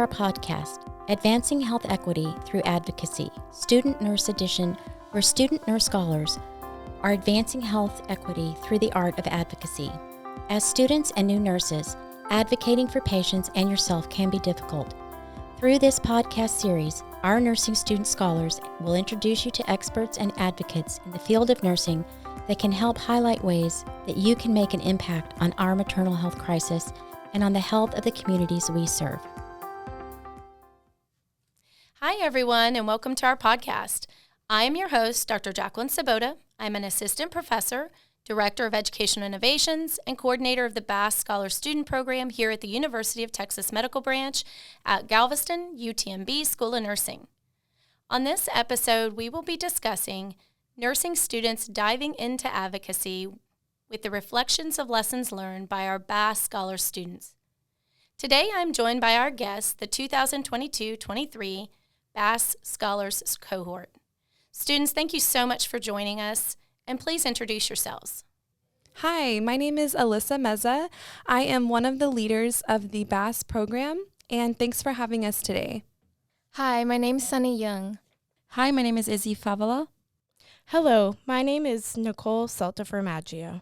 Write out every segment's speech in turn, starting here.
our podcast, Advancing Health Equity Through Advocacy, Student Nurse Edition, where student nurse scholars are advancing health equity through the art of advocacy. As students and new nurses, advocating for patients and yourself can be difficult. Through this podcast series, our nursing student scholars will introduce you to experts and advocates in the field of nursing that can help highlight ways that you can make an impact on our maternal health crisis and on the health of the communities we serve. Hi, everyone, and welcome to our podcast. I am your host, Dr. Jacquelyn Svoboda. I'm an assistant professor, director of educational innovations, and coordinator of the Bass Scholar Student Program here at the University of Texas Medical Branch at Galveston UTMB School of Nursing. On this episode, we will be discussing nursing students diving into advocacy with the reflections of lessons learned by our Bass Scholar students. Today, I'm joined by our guests, the 2022-23 Bass Scholars Cohort. Students, thank you so much for joining us, and please introduce yourselves. Hi, my name is Alysa Meza. I am one of the leaders of the Bass program, and thanks for having us today. Hi, my name is Sunny Young. Hi, my name is Izzy Favela. Hello, my name is Nicole Saltaformaggio.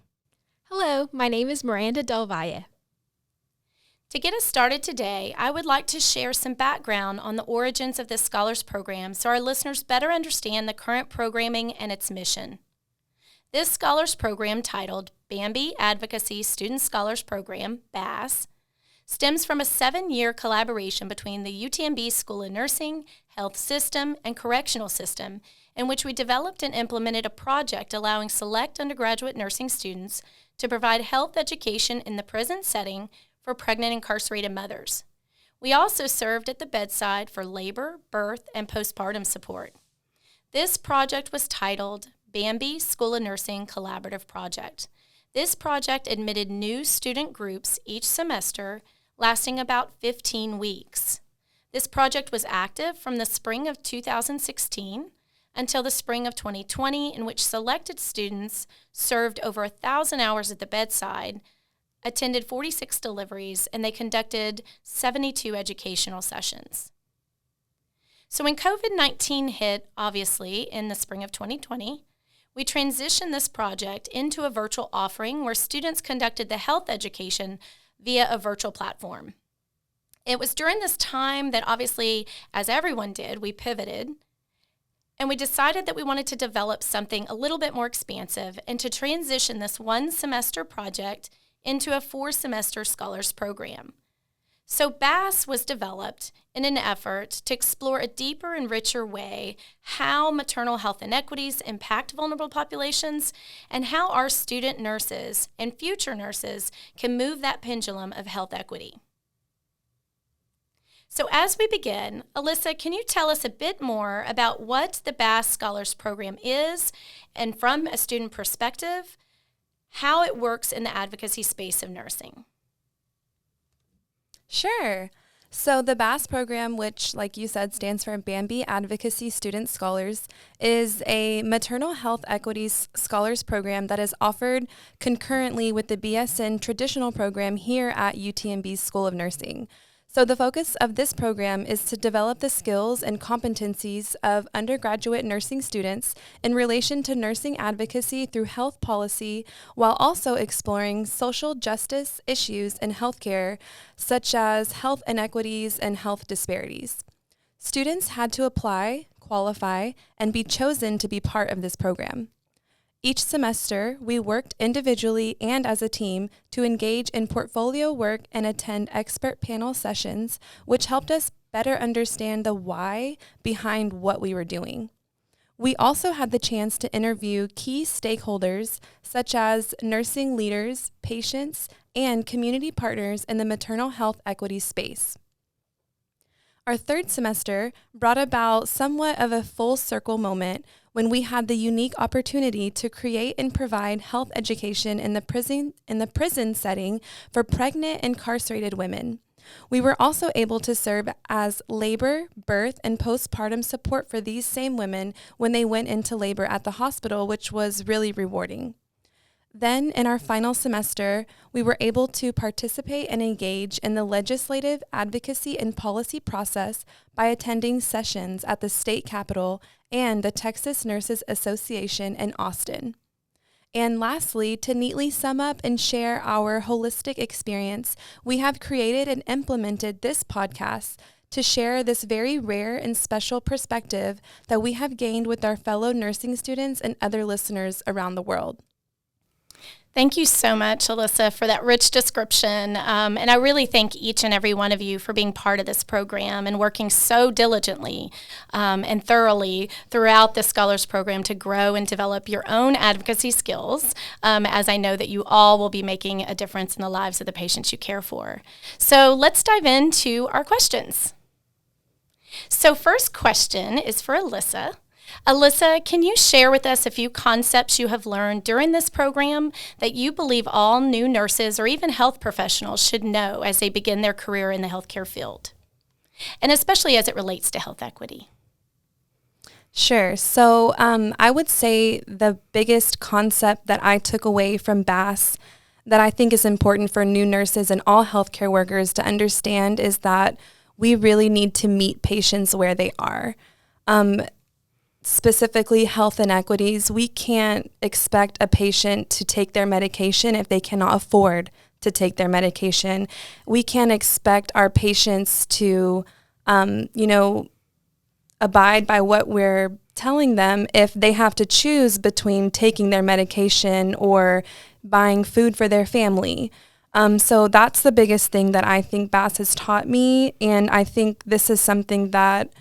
Hello, my name is Miranda del Valle. To get us started today, I would like to share some background on the origins of this Scholars Program so our listeners better understand the current programming and its mission. This Scholars Program, titled Bambi Advocacy Student Scholars Program, BASS, stems from a 7-year collaboration between the UTMB School of Nursing, Health System, and Correctional System, in which we developed and implemented a project allowing select undergraduate nursing students to provide health education in the prison setting for pregnant incarcerated mothers. We also served at the bedside for labor, birth, and postpartum support. This project was titled Bambi School of Nursing Collaborative Project. This project admitted new student groups each semester, lasting about 15 weeks. This project was active from the spring of 2016 until the spring of 2020, in which selected students served over 1,000 hours at the bedside, attended 46 deliveries, and they conducted 72 educational sessions. So when COVID-19 hit, obviously, in the spring of 2020, we transitioned this project into a virtual offering where students conducted the health education via a virtual platform. It was during this time that, obviously, as everyone did, we pivoted, and we decided that we wanted to develop something a little bit more expansive and to transition this one-semester project into a 4-semester scholars program. So BASS was developed in an effort to explore a deeper and richer way how maternal health inequities impact vulnerable populations and how our student nurses and future nurses can move that pendulum of health equity. So as we begin, Alysa, can you tell us a bit more about what the BASS Scholars Program is, and from a student perspective, how it works in the advocacy space of nursing? Sure. So the BASS program, which, like you said, stands for Bambi Advocacy Student Scholars, is a maternal health equities scholars program that is offered concurrently with the BSN traditional program here at UTMB School of Nursing. So the focus of this program is to develop the skills and competencies of undergraduate nursing students in relation to nursing advocacy through health policy, while also exploring social justice issues in healthcare, such as health inequities and health disparities. Students had to apply, qualify, and be chosen to be part of this program. Each semester, we worked individually and as a team to engage in portfolio work and attend expert panel sessions, which helped us better understand the why behind what we were doing. We also had the chance to interview key stakeholders such as nursing leaders, patients, and community partners in the maternal health equity space. Our 3rd semester brought about somewhat of a full circle moment when we had the unique opportunity to create and provide health education in the prison setting for pregnant incarcerated women. We were also able to serve as labor, birth, and postpartum support for these same women when they went into labor at the hospital, which was really rewarding. Then, in our final semester, we were able to participate and engage in the legislative advocacy and policy process by attending sessions at the state capitol and the Texas Nurses Association in Austin. And lastly, to neatly sum up and share our holistic experience, we have created and implemented this podcast to share this very rare and special perspective that we have gained with our fellow nursing students and other listeners around the world. Thank you so much, Alysa, for that rich description. And I really thank each and every one of you for being part of this program and working so diligently and thoroughly throughout the Scholars Program to grow and develop your own advocacy skills, as I know that you all will be making a difference in the lives of the patients you care for. So let's dive into our questions. So first question is for Alysa. Alysa, can you share with us a few concepts you have learned during this program that you believe all new nurses or even health professionals should know as they begin their career in the healthcare field, and especially as it relates to health equity? Sure. So I would say the biggest concept that I took away from BASS that I think is important for new nurses and all healthcare workers to understand is that we really need to meet patients where they are. Specifically health inequities, we can't expect a patient to take their medication if they cannot afford to take their medication. We can't expect our patients to, abide by what we're telling them if they have to choose between taking their medication or buying food for their family. So that's the biggest thing that I think BASS has taught me, and I think this is something that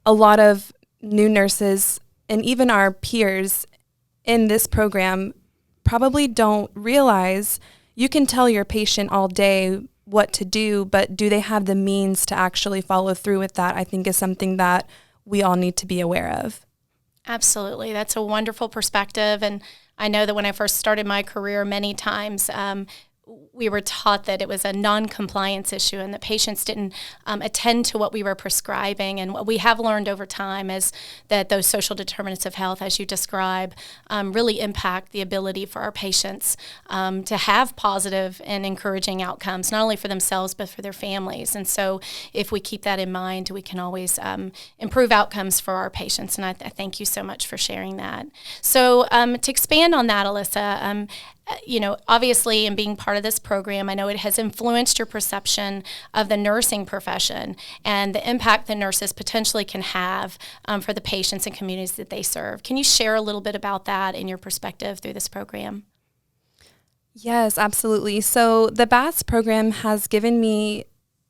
a lot of new nurses and even our peers in this program probably don't realize. You can tell your patient all day what to do, but do they have the means to actually follow through with that, I think is something that we all need to be aware of. Absolutely. That's a wonderful perspective. And I know that when I first started my career, many times we were taught that it was a non-compliance issue and that patients didn't attend to what we were prescribing. And what we have learned over time is that those social determinants of health, as you describe, really impact the ability for our patients to have positive and encouraging outcomes, not only for themselves, but for their families. And so if we keep that in mind, we can always improve outcomes for our patients. And I thank you so much for sharing that. So to expand on that, Alysa, obviously in being part of this program, I know it has influenced your perception of the nursing profession and the impact the nurses potentially can have for the patients and communities that they serve. Can you share a little bit about that in your perspective through this program? Yes, absolutely. So the BASS program has given me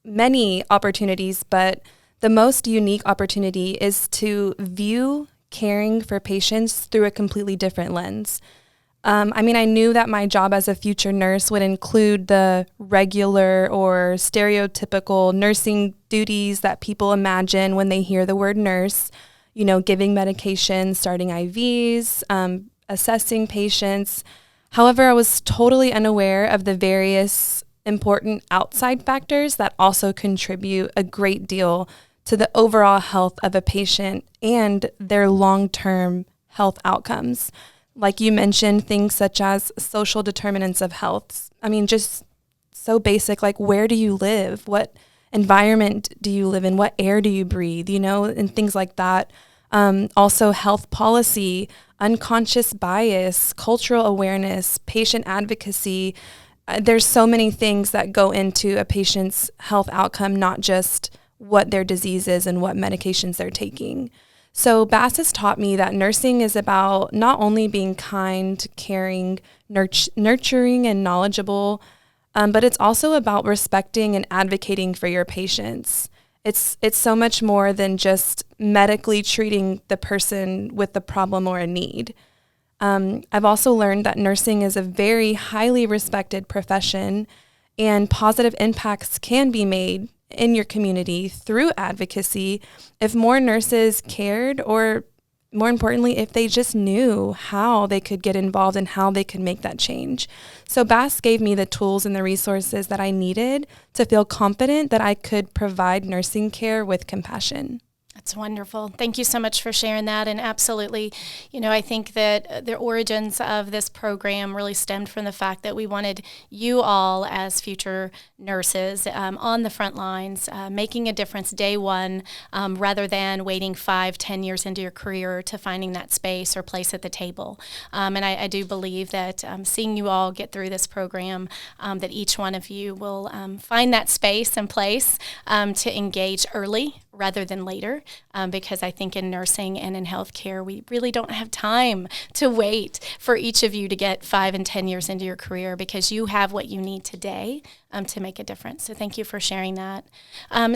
many opportunities, but the most unique opportunity is to view caring for patients through a completely different lens. I knew that my job as a future nurse would include the regular or stereotypical nursing duties that people imagine when they hear the word nurse, giving medication, starting IVs, assessing patients. However, I was totally unaware of the various important outside factors that also contribute a great deal to the overall health of a patient and their long-term health outcomes. Like you mentioned, things such as social determinants of health. Just so basic, like where do you live? What environment do you live in? What air do you breathe? And things like that. Also health policy, unconscious bias, cultural awareness, patient advocacy. There's so many things that go into a patient's health outcome, not just what their disease is and what medications they're taking. So BASS has taught me that nursing is about not only being kind, caring, nurturing, and knowledgeable, but it's also about respecting and advocating for your patients. It's so much more than just medically treating the person with the problem or a need. I've also learned that nursing is a very highly respected profession, and positive impacts can be made in your community through advocacy if more nurses cared, or more importantly, if they just knew how they could get involved and how they could make that change. So BASS gave me the tools and the resources that I needed to feel confident that I could provide nursing care with compassion. That's wonderful. Thank you so much for sharing that. And absolutely, I think that the origins of this program really stemmed from the fact that we wanted you all as future nurses on the front lines, making a difference day one, rather than waiting 5-10 years into your career to finding that space or place at the table. And I do believe that seeing you all get through this program, that each one of you will find that space and place to engage early rather than later, because I think in nursing and in healthcare, we really don't have time to wait for each of you to get 5 and 10 years into your career, because you have what you need today to make a difference. So thank you for sharing that.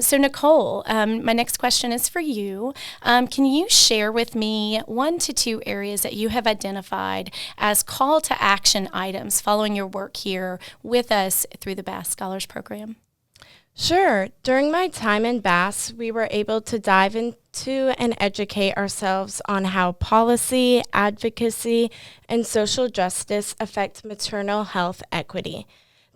So Nicole, my next question is for you. Can you share with me 1 to 2 areas that you have identified as call to action items following your work here with us through the BASS Scholars Program? Sure. During my time in BASS, we were able to dive into and educate ourselves on how policy, advocacy, and social justice affect maternal health equity.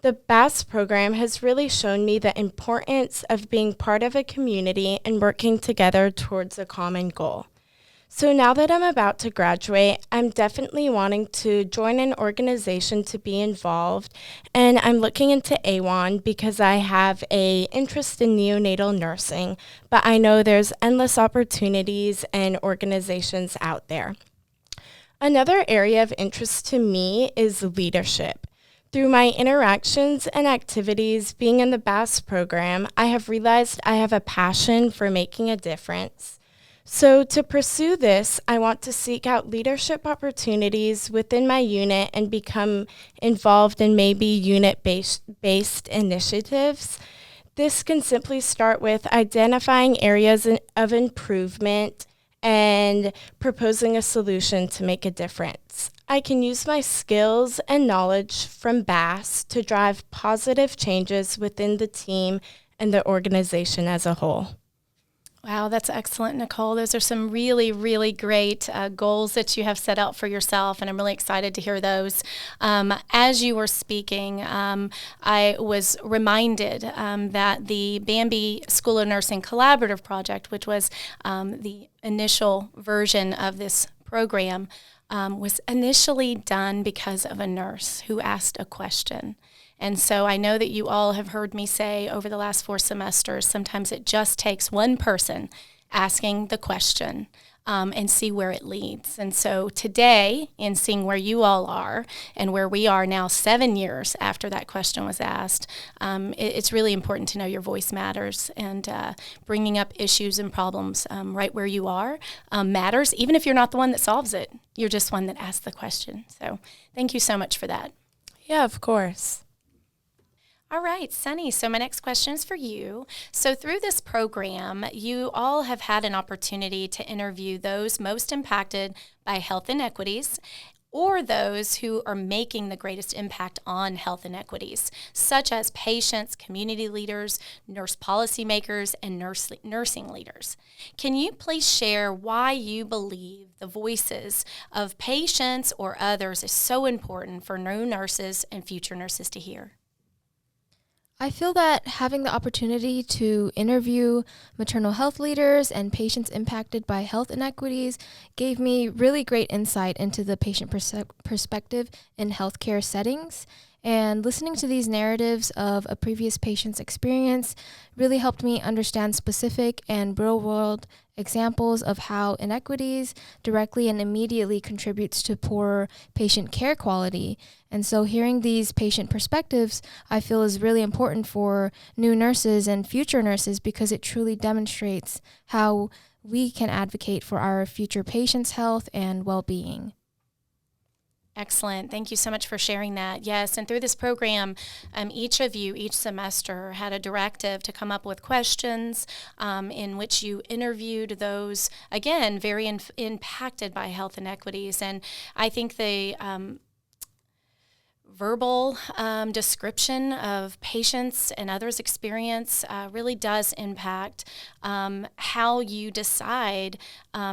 The BASS program has really shown me the importance of being part of a community and working together towards a common goal. So now that I'm about to graduate, I'm definitely wanting to join an organization to be involved, and I'm looking into AWAN because I have an interest in neonatal nursing, but I know there's endless opportunities and organizations out there. Another area of interest to me is leadership. Through my interactions and activities being in the BASS program, I have realized I have a passion for making a difference. So to pursue this, I want to seek out leadership opportunities within my unit and become involved in maybe unit-based initiatives. This can simply start with identifying areas of improvement and proposing a solution to make a difference. I can use my skills and knowledge from BASS to drive positive changes within the team and the organization as a whole. Wow, that's excellent, Nicole. Those are some really, really great goals that you have set out for yourself, and I'm really excited to hear those. As you were speaking, I was reminded that the Bambi School of Nursing Collaborative Project, which was the initial version of this program, was initially done because of a nurse who asked a question. And so I know that you all have heard me say over the last 4 semesters, sometimes it just takes one person asking the question and see where it leads. And so today, in seeing where you all are and where we are now 7 years after that question was asked, it's really important to know your voice matters, and bringing up issues and problems right where you are matters, even if you're not the one that solves it. You're just one that asked the question. So thank you so much for that. Yeah, of course. All right, Sunny, so my next question is for you. So through this program, you all have had an opportunity to interview those most impacted by health inequities, or those who are making the greatest impact on health inequities, such as patients, community leaders, nurse policymakers, and nursing leaders. Can you please share why you believe the voices of patients or others is so important for new nurses and future nurses to hear? I feel that having the opportunity to interview maternal health leaders and patients impacted by health inequities gave me really great insight into the patient perspective in healthcare settings. And listening to these narratives of a previous patient's experience really helped me understand specific and real-world examples of how inequities directly and immediately contributes to poor patient care quality. And so hearing these patient perspectives, I feel is really important for new nurses and future nurses, because it truly demonstrates how we can advocate for our future patients' health and well-being. Excellent. Thank you so much for sharing that. Yes, and through this program, each of you, each semester, had a directive to come up with questions in which you interviewed those, again, very impacted by health inequities. And I think the verbal description of patients and others' experience really does impact how you decide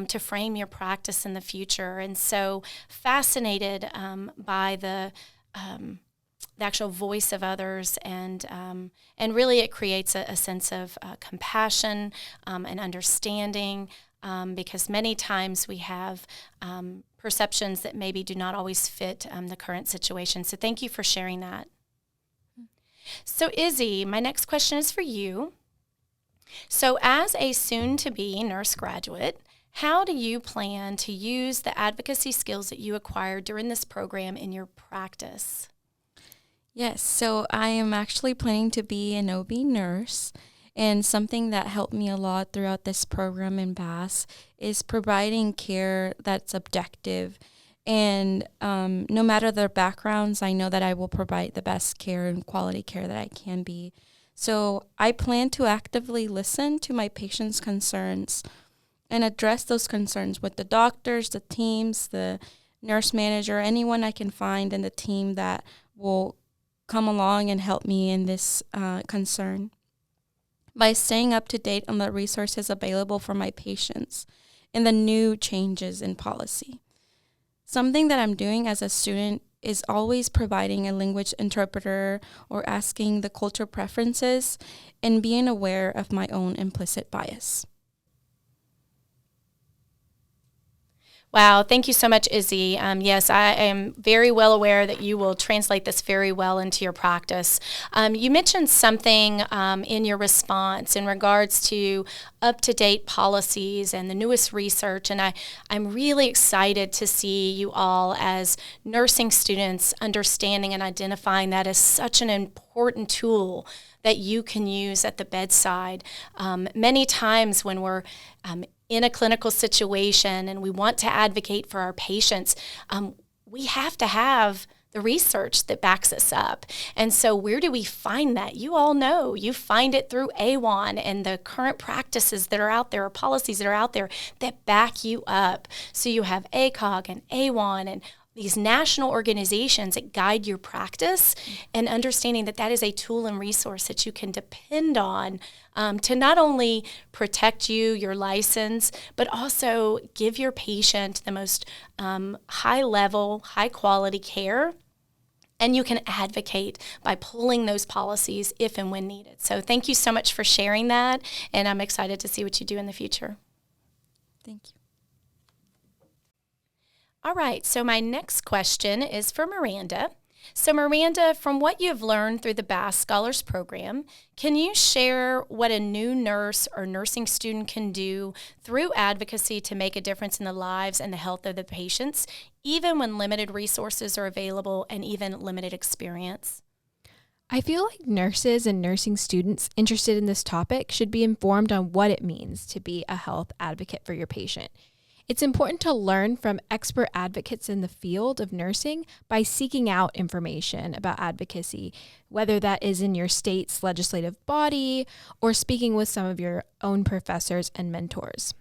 to frame your practice in the future. And so fascinated by the actual voice of others, and really it creates a sense of compassion and understanding, because many times we have perceptions that maybe do not always fit the current situation. So thank you for sharing that. So Izzy, my next question is for you. So as a soon-to-be nurse graduate, how do you plan to use the advocacy skills that you acquired during this program in your practice? Yes, so I am actually planning to be an OB nurse, and something that helped me a lot throughout this program in BASS is providing care that's objective. And no matter their backgrounds, I know that I will provide the best care and quality care that I can be. So I plan to actively listen to my patients' concerns and address those concerns with the doctors, the teams, the nurse manager, anyone I can find in the team that will come along and help me in this concern. By staying up to date on the resources available for my patients and the new changes in policy. Something that I'm doing as a student is always providing a language interpreter or asking the cultural preferences and being aware of my own implicit bias. Wow, thank you so much, Izzy. Yes, I am very well aware that you will translate this very well into your practice. You mentioned something in your response in regards to up-to-date policies and the newest research, and I'm really excited to see you all as nursing students understanding and identifying that as such an important tool that you can use at the bedside. Many times when we're in a clinical situation and we want to advocate for our patients, we have to have the research that backs us up. And so where do we find that? You all know you find it through AWON and the current practices that are out there, or policies that are out there that back you up. So you have ACOG and AWON and these national organizations that guide your practice, and understanding that that is a tool and resource that you can depend on to not only protect you, your license, but also give your patient the most high-level, high-quality care. And you can advocate by pulling those policies if and when needed. So thank you so much for sharing that, and I'm excited to see what you do in the future. Thank you. All right, so my next question is for Miranda. So Miranda, from what you've learned through the BASS Scholars Program, can you share what a new nurse or nursing student can do through advocacy to make a difference in the lives and the health of the patients, even when limited resources are available and even limited experience? I feel like nurses and nursing students interested in this topic should be informed on what it means to be a health advocate for your patient. It's important to learn from expert advocates in the field of nursing by seeking out information about advocacy, whether that is in your state's legislative body or speaking with some of your own professors and mentors.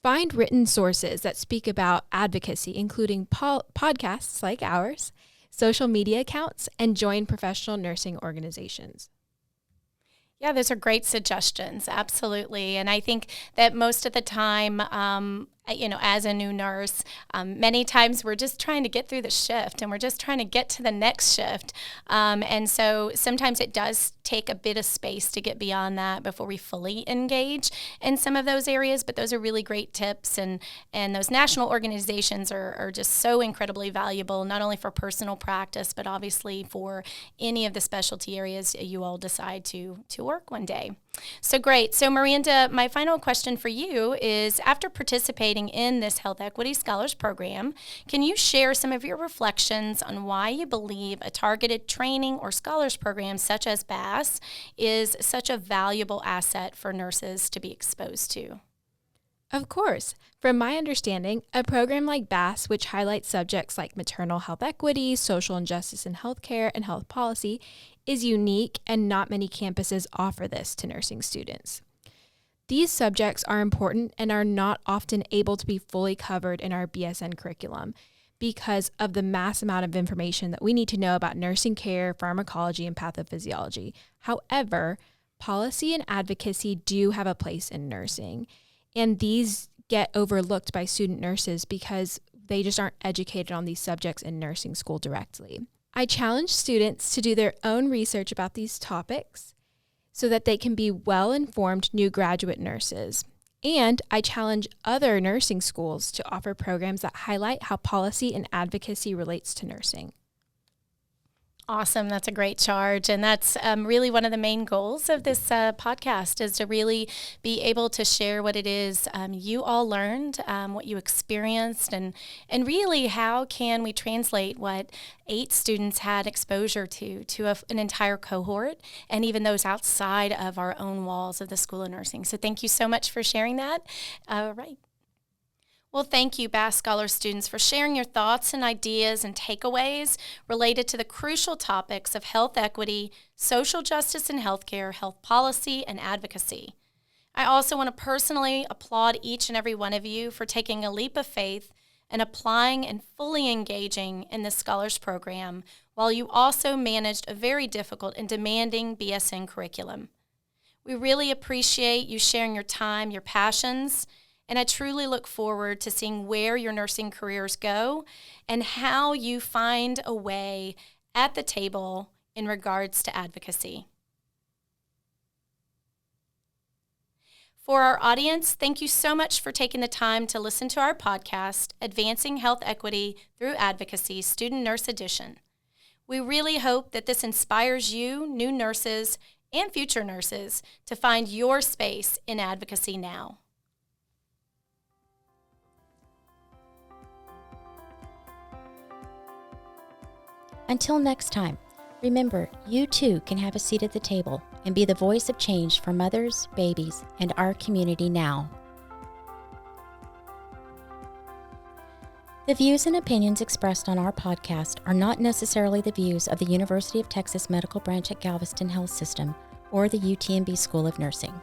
Find written sources that speak about advocacy, including podcasts like ours, social media accounts, and join professional nursing organizations. Yeah, those are great suggestions. Absolutely. And I think that most of the time, as a new nurse, many times we're just trying to get through the shift and we're just trying to get to the next shift. And so sometimes it does take a bit of space to get beyond that before we fully engage in some of those areas. But those are really great tips. And those national organizations are just so incredibly valuable, not only for personal practice, but obviously for any of the specialty areas you all decide to work one day. So great. So Miranda, my final question for you is, after participating in this Health Equity Scholars Program, can you share some of your reflections on why you believe a targeted training or scholars program such as BASS is such a valuable asset for nurses to be exposed to? Of course. From my understanding, a program like BASS, which highlights subjects like maternal health equity, social injustice in healthcare, and health policy, is unique, and not many campuses offer this to nursing students. These subjects are important and are not often able to be fully covered in our BSN curriculum because of the mass amount of information that we need to know about nursing care, pharmacology, and pathophysiology. However, policy and advocacy do have a place in nursing, and these get overlooked by student nurses because they just aren't educated on these subjects in nursing school directly. I challenge students to do their own research about these topics so that they can be well-informed new graduate nurses. And I challenge other nursing schools to offer programs that highlight how policy and advocacy relates to nursing. Awesome. That's a great charge. And that's really one of the main goals of this podcast, is to really be able to share what it is you all learned, what you experienced, and really how can we translate what 8 students had exposure to an entire cohort, and even those outside of our own walls of the School of Nursing. So thank you so much for sharing that. All right. Well, thank you, Bass Scholar students, for sharing your thoughts and ideas and takeaways related to the crucial topics of health equity, social justice in healthcare, health policy, and advocacy. I also want to personally applaud each and every one of you for taking a leap of faith and applying and fully engaging in the Scholars Program, while you also managed a very difficult and demanding BSN curriculum. We really appreciate you sharing your time, your passions, and I truly look forward to seeing where your nursing careers go and how you find a way at the table in regards to advocacy. For our audience, thank you so much for taking the time to listen to our podcast, Advancing Health Equity Through Advocacy, Student Nurse Edition. We really hope that this inspires you, new nurses, and future nurses to find your space in advocacy now. Until next time, remember, you too can have a seat at the table and be the voice of change for mothers, babies, and our community now. The views and opinions expressed on our podcast are not necessarily the views of the University of Texas Medical Branch at Galveston Health System or the UTMB School of Nursing.